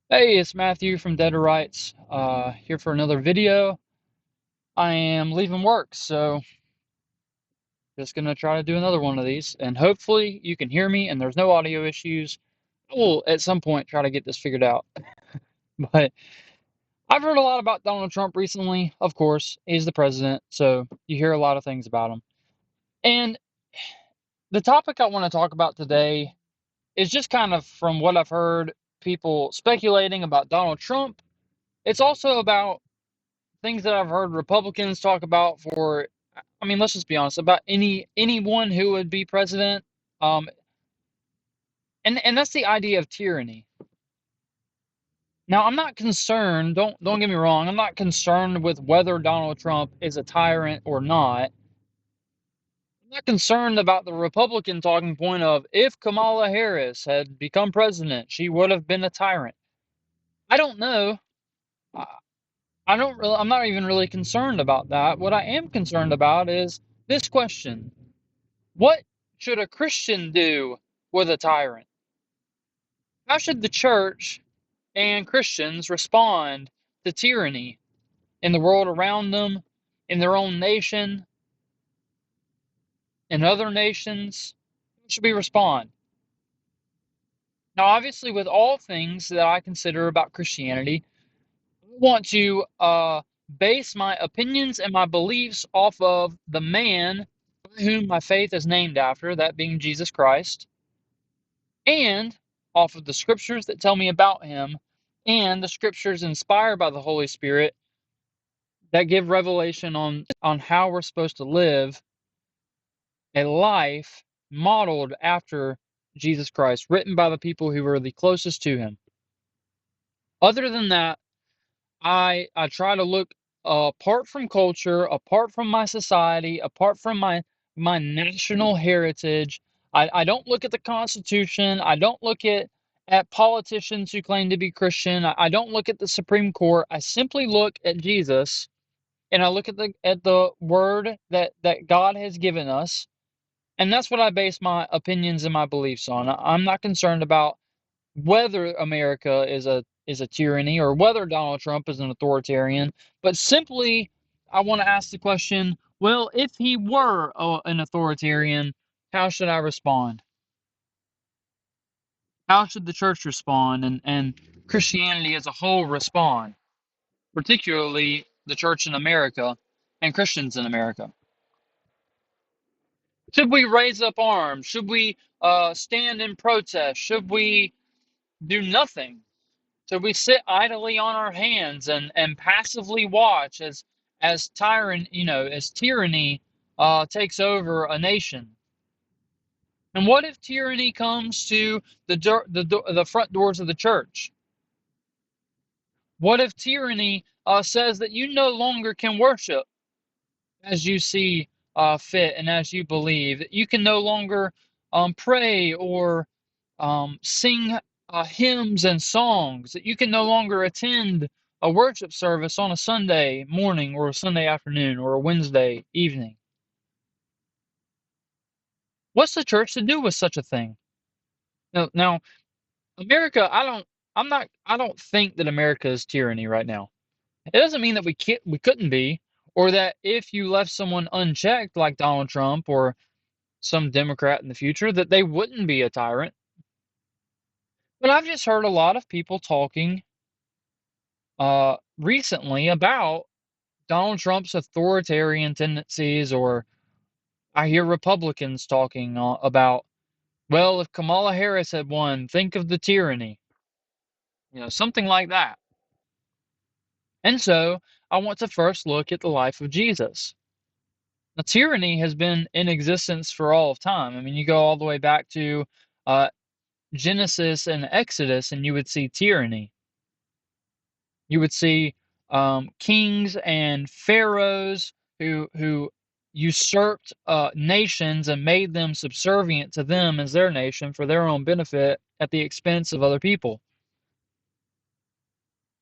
Hey, it's Matthew from Dead to Rights, here for another video. I am leaving work, so just gonna try to do another one of these, and hopefully you can hear me and there's no audio issues. I will at some point try to get this figured out. But I've heard a lot about Donald Trump recently. Of course, he's the president, so you hear a lot of things about him. And the topic I want to talk about today is just kind of from what I've heard people speculating about Donald Trump. It's also about things that I've heard Republicans talk about for, I mean, let's just be honest, about anyone who would be president. Um, and that's the idea of tyranny. Now, I'm not concerned, don't get me wrong, I'm not concerned with whether Donald Trump is a tyrant or not. I'm not concerned about the Republican talking point of if Kamala Harris had become president, she would have been a tyrant. I don't know. I, I don't really, I'm not even really concerned about that. What I am concerned about is this question. What should a Christian do with a tyrant? How should the church and Christians respond to tyranny in the world around them, in their own nation, in other nations? How should we respond? Now, obviously, with all things that I consider about Christianity, I want to base my opinions and my beliefs off of the man whom my faith is named after, that being Jesus Christ, and off of the scriptures that tell me about him and the scriptures inspired by the Holy Spirit that give revelation on how we're supposed to live a life modeled after Jesus Christ, written by the people who were the closest to him. Other than that, I try to look apart from culture, apart from my society, apart from my national heritage. I don't look at the Constitution. I don't look at politicians who claim to be Christian. I don't look at the Supreme Court. I simply look at Jesus and I look at the word that God has given us, and that's what I base my opinions and my beliefs on. I'm not concerned about whether America is a tyranny or whether Donald Trump is an authoritarian, but simply I want to ask the question, well, if he were an authoritarian, how should I respond? How should the church respond and Christianity as a whole respond, particularly the church in America and Christians in America? Should we raise up arms? Should we stand in protest? Should we do nothing? So we sit idly on our hands and passively watch as tyrant, as tyranny takes over a nation. And what if tyranny comes to the front doors of the church? What if tyranny says that you no longer can worship as you see fit and as you believe? That you can no longer pray or sing hymns and songs, that you can no longer attend a worship service on a Sunday morning or a Sunday afternoon or a Wednesday evening. What's the church to do with such a thing? Now, America, I don't think that America is tyranny right now. It doesn't mean that we couldn't be, or that if you left someone unchecked like Donald Trump or some Democrat in the future, that they wouldn't be a tyrant. But I've just heard a lot of people talking recently about Donald Trump's authoritarian tendencies, or I hear Republicans talking about, well, if Kamala Harris had won, think of the tyranny, something like that. And so I want to first look at the life of Jesus. Now, tyranny has been in existence for all of time. I mean, you go all the way back to uh, Genesis and Exodus, and you would see tyranny. You would see kings and pharaohs who usurped nations and made them subservient to them as their nation for their own benefit at the expense of other people.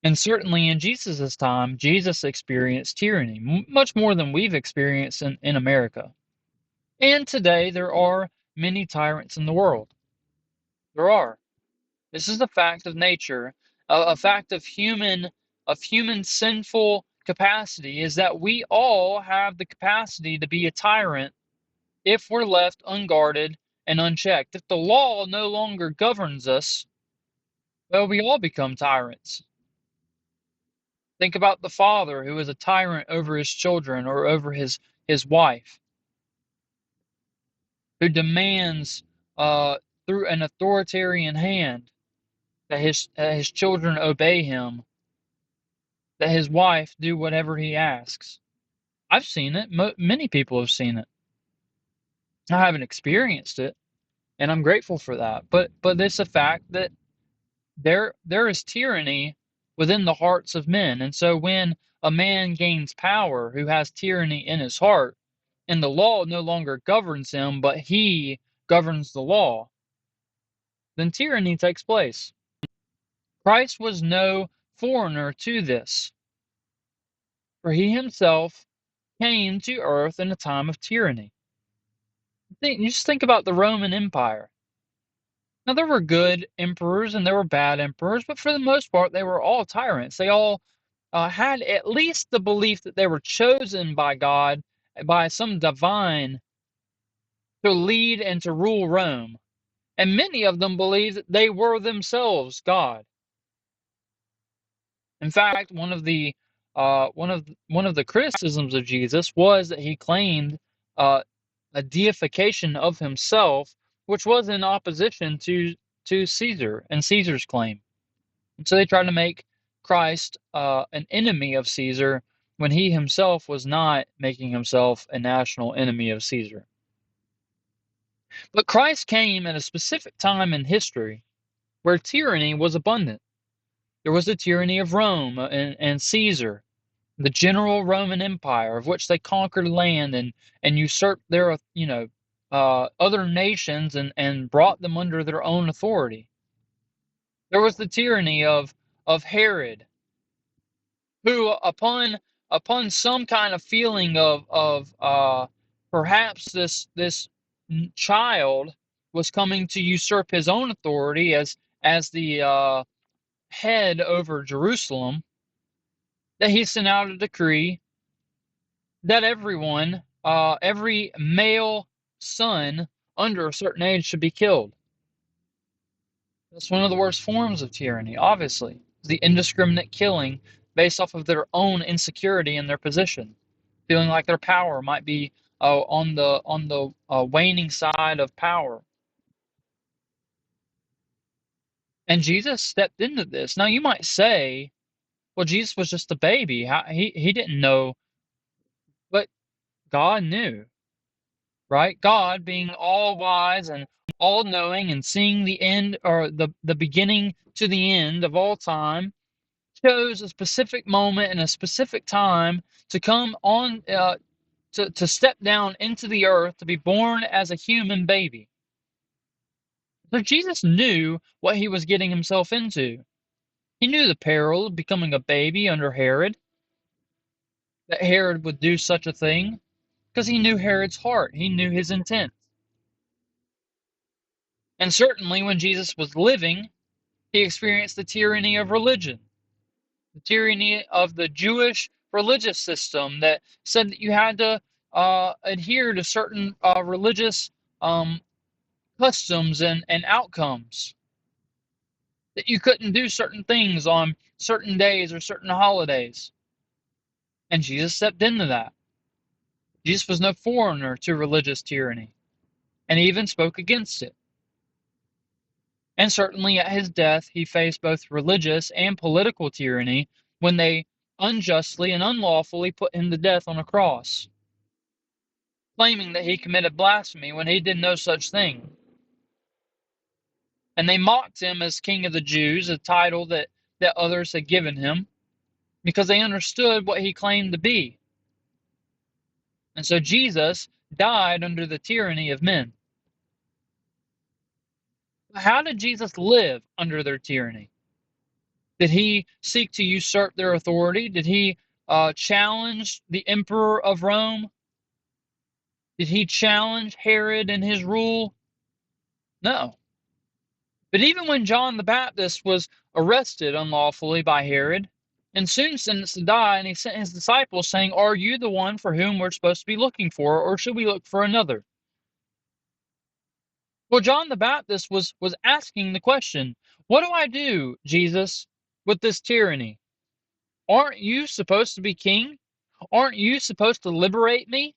And certainly in Jesus' time, Jesus experienced tyranny, much more than we've experienced in America. And today, there are many tyrants in the world. There are. This is the fact of nature, A fact of human sinful capacity is that we all have the capacity to be a tyrant if we're left unguarded and unchecked. If the law no longer governs us, well, we all become tyrants. Think about the father who is a tyrant over his children or over his wife, who demands through an authoritarian hand that his children obey him, that his wife do whatever he asks. I've seen it. Many people have seen it. I haven't experienced it, and I'm grateful for that. But it's a fact that there is tyranny within the hearts of men. And so when a man gains power who has tyranny in his heart, and the law no longer governs him, but he governs the law, then tyranny takes place. Christ was no foreigner to this, for he himself came to earth in a time of tyranny. You just think about the Roman Empire. Now, there were good emperors and there were bad emperors, but for the most part, they were all tyrants. They all had at least the belief that they were chosen by God, by some divine, to lead and to rule Rome. And many of them believed that they were themselves God. In fact, one of the criticisms of Jesus was that he claimed uh, a deification of himself, which was in opposition to Caesar and Caesar's claim. And so they tried to make Christ an enemy of Caesar when he himself was not making himself a national enemy of Caesar. But Christ came at a specific time in history where tyranny was abundant. There was the tyranny of Rome and Caesar, the general Roman Empire, of which they conquered land and usurped their, other nations and brought them under their own authority. There was the tyranny of Herod, who upon some kind of feeling of perhaps this child was coming to usurp his own authority as the head over Jerusalem, that he sent out a decree that everyone, every male son under a certain age should be killed. That's one of the worst forms of tyranny, obviously, the indiscriminate killing based off of their own insecurity in their position, feeling like their power might be on the waning side of power. And Jesus stepped into this. Now you might say, well, Jesus was just a baby. He didn't know, but God knew, right? God being all wise and all knowing and seeing the end or the beginning to the end of all time, chose a specific moment and a specific time to come on to step down into the earth to be born as a human baby. So Jesus knew what he was getting himself into. He knew the peril of becoming a baby under Herod, that Herod would do such a thing, because he knew Herod's heart. He knew his intent. And certainly when Jesus was living, he experienced the tyranny of religion, the tyranny of the Jewish religious system that said that you had to adhere to certain religious customs and outcomes, that you couldn't do certain things on certain days or certain holidays. And Jesus stepped into that. Jesus was no foreigner to religious tyranny, and he even spoke against it. And certainly at his death, he faced both religious and political tyranny when they unjustly and unlawfully put him to death on a cross, claiming that he committed blasphemy when he did no such thing. And they mocked him as King of the Jews, a title that others had given him, because they understood what he claimed to be. And so Jesus died under the tyranny of men. How did Jesus live under their tyranny? Did he seek to usurp their authority? Did he challenge the emperor of Rome? Did he challenge Herod and his rule? No. But even when John the Baptist was arrested unlawfully by Herod and soon sentenced to die, and he sent his disciples saying, "Are you the one for whom we're supposed to be looking for, or should we look for another?" Well, John the Baptist was asking the question, "What do I do, Jesus, with this tyranny? Aren't you supposed to be king? Aren't you supposed to liberate me?"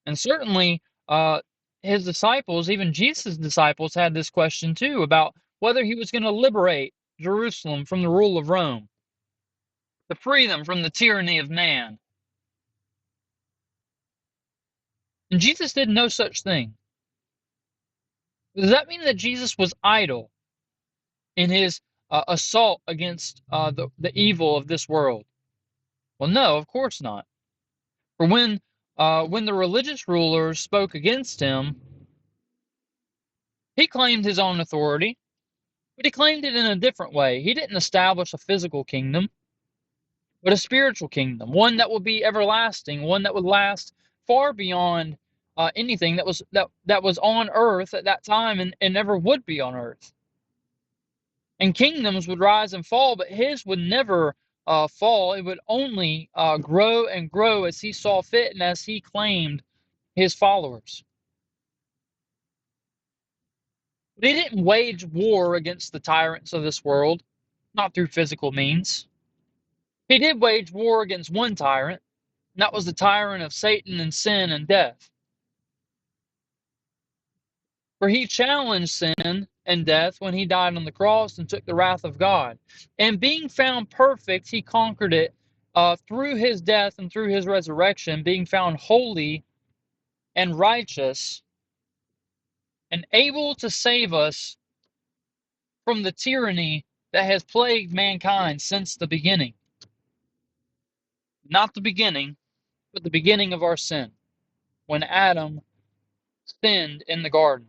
And certainly, his disciples, even Jesus' disciples, had this question too about whether he was going to liberate Jerusalem from the rule of Rome, to free them from the tyranny of man. And Jesus did no such thing. Does that mean that Jesus was idle in his assault against the evil of this world? Well, no, of course not. For when the religious rulers spoke against him, he claimed his own authority, but he claimed it in a different way. He didn't establish a physical kingdom, but a spiritual kingdom, one that would be everlasting, one that would last far beyond anything that was on earth at that time and never would be on earth. And kingdoms would rise and fall, but his would never fall. It would only grow and grow as he saw fit and as he claimed his followers. But he didn't wage war against the tyrants of this world, not through physical means. He did wage war against one tyrant, and that was the tyrant of Satan and sin and death. For he challenged sin and death when he died on the cross and took the wrath of God. And being found perfect, he conquered it through his death and through his resurrection, being found holy and righteous and able to save us from the tyranny that has plagued mankind since the beginning. Not the beginning, but the beginning of our sin, when Adam sinned in the garden.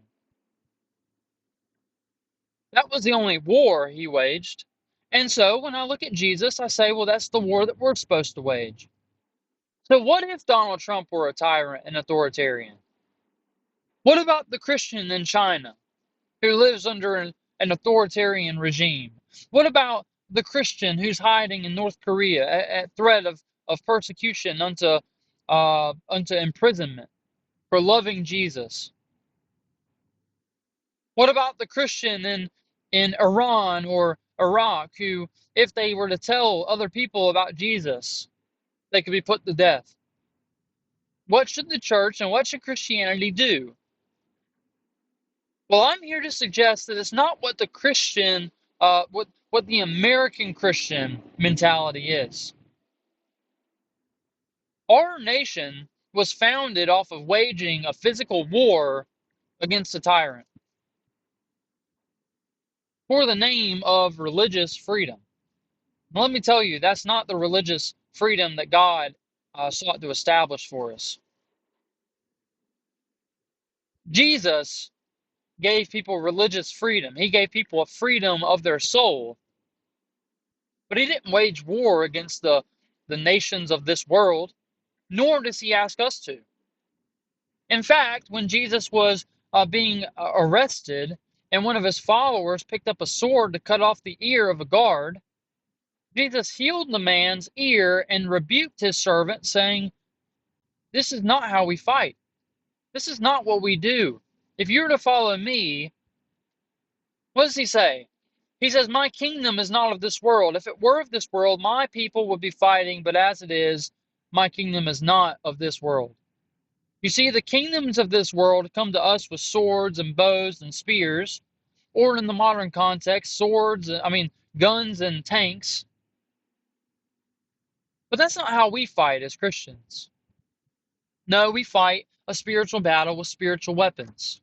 That was the only war he waged. And so when I look at Jesus, I say, well, that's the war that we're supposed to wage. So what if Donald Trump were a tyrant and authoritarian? What about the Christian in China who lives under an authoritarian regime? What about the Christian who's hiding in North Korea at threat of persecution unto imprisonment for loving Jesus? What about the Christian in Iran or Iraq who, if they were to tell other people about Jesus, they could be put to death? What should the church and what should Christianity do? Well, I'm here to suggest that it's not what the Christian, what the American Christian mentality is. Our nation was founded off of waging a physical war against a tyrant for the name of religious freedom. Now, let me tell you, that's not the religious freedom that God sought to establish for us. Jesus gave people religious freedom. He gave people a freedom of their soul. But he didn't wage war against the nations of this world, nor does he ask us to. In fact, when Jesus was being arrested and one of his followers picked up a sword to cut off the ear of a guard, Jesus healed the man's ear and rebuked his servant, saying, "This is not how we fight. This is not what we do. If you're to follow me," what does he say? He says, "My kingdom is not of this world. If it were of this world, my people would be fighting, but as it is, my kingdom is not of this world." You see, the kingdoms of this world come to us with swords and bows and spears, or in the modern context, guns and tanks. But that's not how we fight as Christians. No, we fight a spiritual battle with spiritual weapons.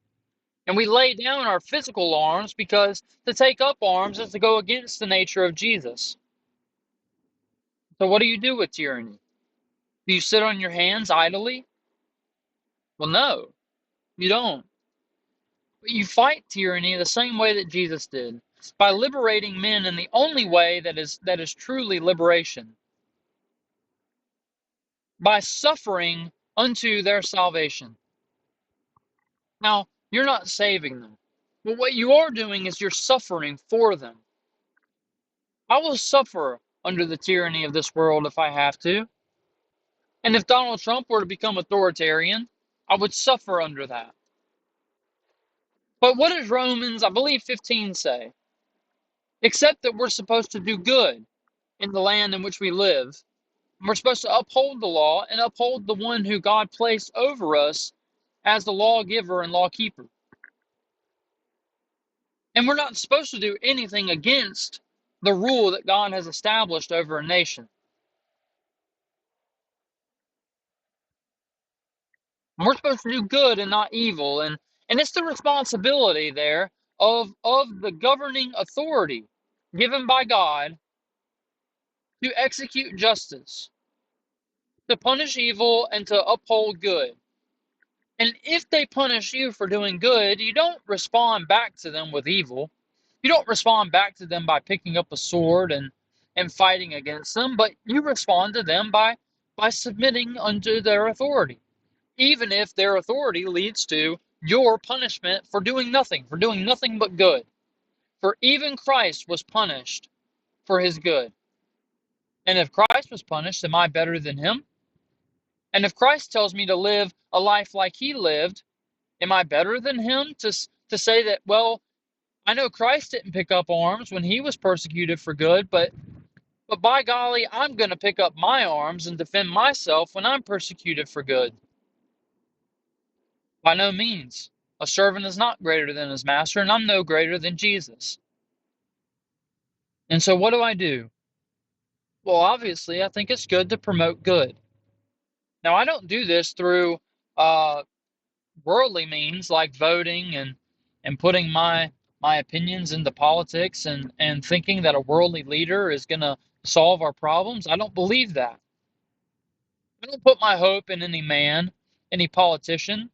And we lay down our physical arms because to take up arms is to go against the nature of Jesus. So what do you do with tyranny? Do you sit on your hands idly? Well, no, you don't. But you fight tyranny the same way that Jesus did, by liberating men in the only way that is truly liberation, by suffering unto their salvation. Now, You're not saving them. But what you are doing is you're suffering for them. I will suffer under the tyranny of this world if I have to. And if Donald Trump were to become authoritarian, I would suffer under that. But what does Romans, I believe, 15 say? Except that we're supposed to do good in the land in which we live. We're supposed to uphold the law and uphold the one who God placed over us as the lawgiver and lawkeeper. And we're not supposed to do anything against the rule that God has established over a nation. And we're supposed to do good and not evil. And it's the responsibility there of the governing authority given by God to execute justice, to punish evil, and to uphold good. And if they punish you for doing good, you don't respond back to them with evil. You don't respond back to them by picking up a sword and fighting against them, but you respond to them by submitting unto their authority, even if their authority leads to your punishment for doing nothing but good. For even Christ was punished for his good. And if Christ was punished, am I better than him? And if Christ tells me to live a life like he lived, am I better than him to say that, well, I know Christ didn't pick up arms when he was persecuted for good, but by golly, I'm going to pick up my arms and defend myself when I'm persecuted for good. By no means. A servant is not greater than his master, and I'm no greater than Jesus. And so what do I do? Well, obviously, I think it's good to promote good. Now, I don't do this through uh, worldly means like voting and putting my opinions into politics and thinking that a worldly leader is going to solve our problems. I don't believe that. I don't put my hope in any man, any politician,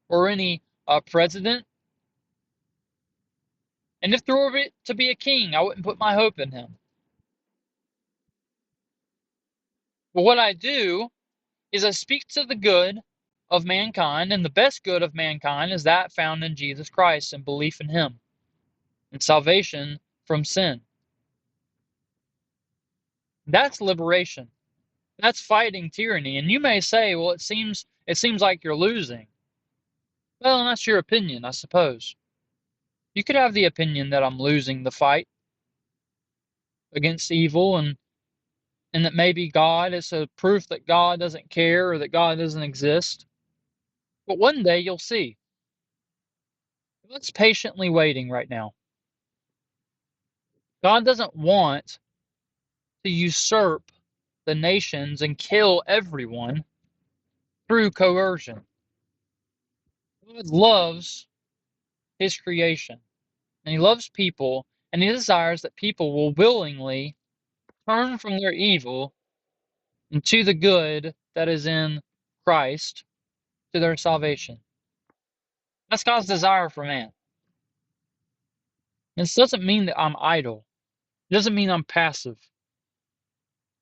or any president. And if there were to be a king, I wouldn't put my hope in him. But what I do is I speak to the good of mankind, and the best good of mankind is that found in Jesus Christ and belief in him and salvation from sin. That's liberation. That's fighting tyranny. And you may say, well, it seems like you're losing. Well, that's your opinion, I suppose. You could have the opinion that I'm losing the fight against evil and that maybe God is a proof that God doesn't care or that God doesn't exist. But one day you'll see. God's patiently waiting right now. God doesn't want to usurp the nations and kill everyone through coercion. God loves his creation, and he loves people, and he desires that people will willingly turn from their evil and to the good that is in Christ to their salvation. That's God's desire for man. This doesn't mean that I'm idle. It doesn't mean I'm passive.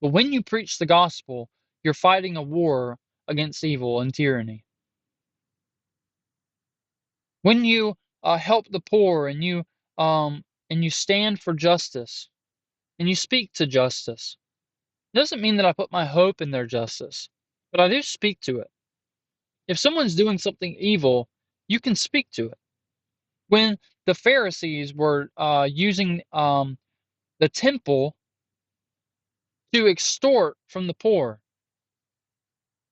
But when you preach the gospel, you're fighting a war against evil and tyranny. When you help the poor and you stand for justice and you speak to justice, it doesn't mean that I put my hope in their justice, but I do speak to it. If someone's doing something evil, you can speak to it. When the Pharisees were using the temple to extort from the poor,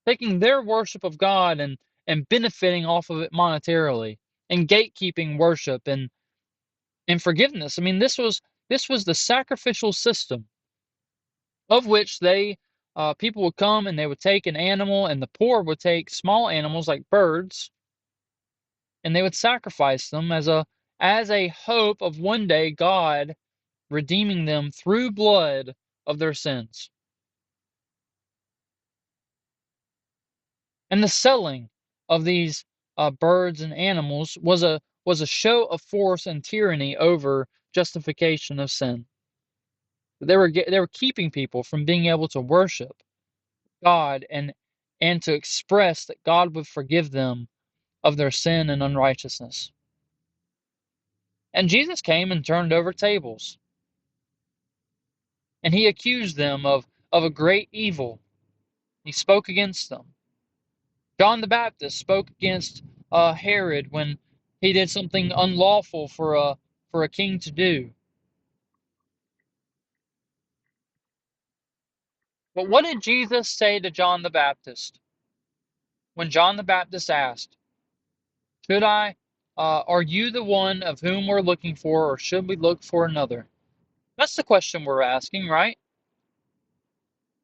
taking their worship of God and benefiting off of it monetarily, and gatekeeping worship and forgiveness. I mean, this was the sacrificial system of which they people would come and they would take an animal, and the poor would take small animals like birds, and they would sacrifice them as a hope of one day God redeeming them through blood of their sins. And the selling of these birds and animals was a show of force and tyranny over justification of sin. They were keeping people from being able to worship God and to express that God would forgive them of their sin and unrighteousness. And Jesus came and turned over tables. And he accused them of a great evil. He spoke against them. John the Baptist spoke against Herod when he did something unlawful for a king to do. But what did Jesus say to John the Baptist when John the Baptist asked, "Should I? Are you the one of whom we're looking for, or should we look for another?" That's the question we're asking, right?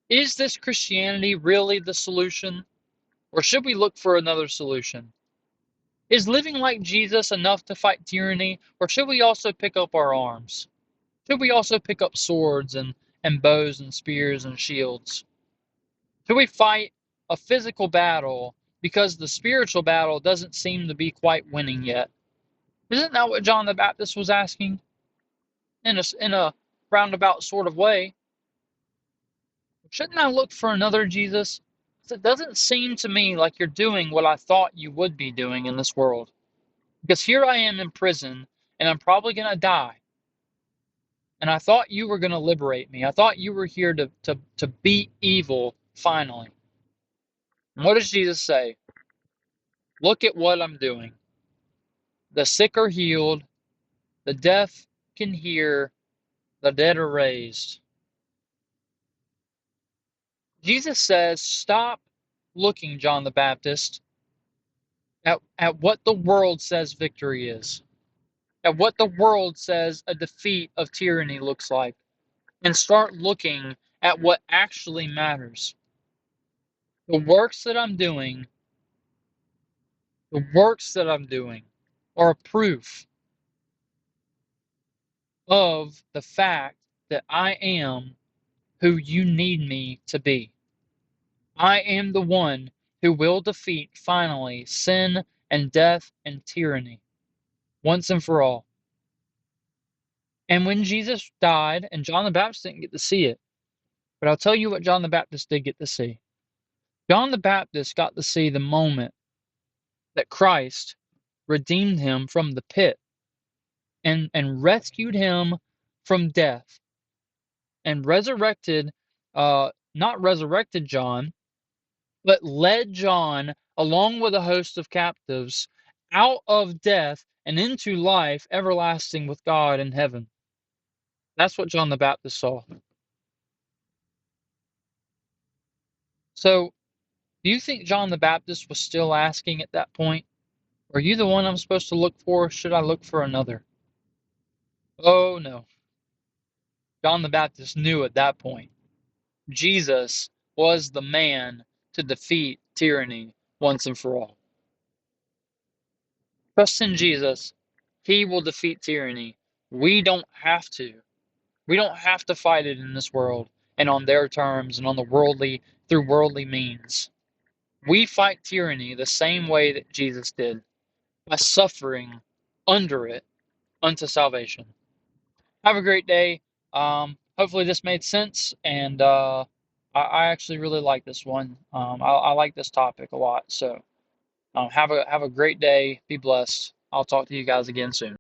Is this Christianity really the solution, or should we look for another solution? Is living like Jesus enough to fight tyranny, or should we also pick up our arms? Should we also pick up swords and bows and spears and shields? Should we fight a physical battle because the spiritual battle doesn't seem to be quite winning yet? Isn't that what John the Baptist was asking? In a roundabout sort of way. Shouldn't I look for another Jesus? It doesn't seem to me like you're doing what I thought you would be doing in this world. Because here I am in prison, and I'm probably going to die. And I thought you were going to liberate me. I thought you were here to beat evil finally. And what does Jesus say? Look at what I'm doing. The sick are healed, the deaf can hear, the dead are raised. Jesus says, stop looking, John the Baptist, at what the world says victory is, at what the world says a defeat of tyranny looks like, and start looking at what actually matters. The works that I'm doing, the works that I'm doing are proof of the fact that I am who you need me to be. I am the one who will defeat finally sin and death and tyranny once and for all. And when Jesus died, and John the Baptist didn't get to see it, but I'll tell you what John the Baptist did get to see. John the Baptist got to see the moment that Christ redeemed him from the pit and rescued him from death and resurrected, not resurrected John, but led John along with a host of captives out of death and into life everlasting with God in heaven. That's what John the Baptist saw. So, do you think John the Baptist was still asking at that point, are you the one I'm supposed to look for? Or should I look for another? Oh no. John the Baptist knew at that point Jesus was the man to defeat tyranny once and for all. Trust in Jesus. He will defeat tyranny. We don't have to. We don't have to fight it in this world and on their terms and on the worldly through worldly means. We fight tyranny the same way that Jesus did, by suffering under it unto salvation. Have a great day. Hopefully this made sense, and I actually really like this one. I like this topic a lot. So have a great day. Be blessed. I'll talk to you guys again soon.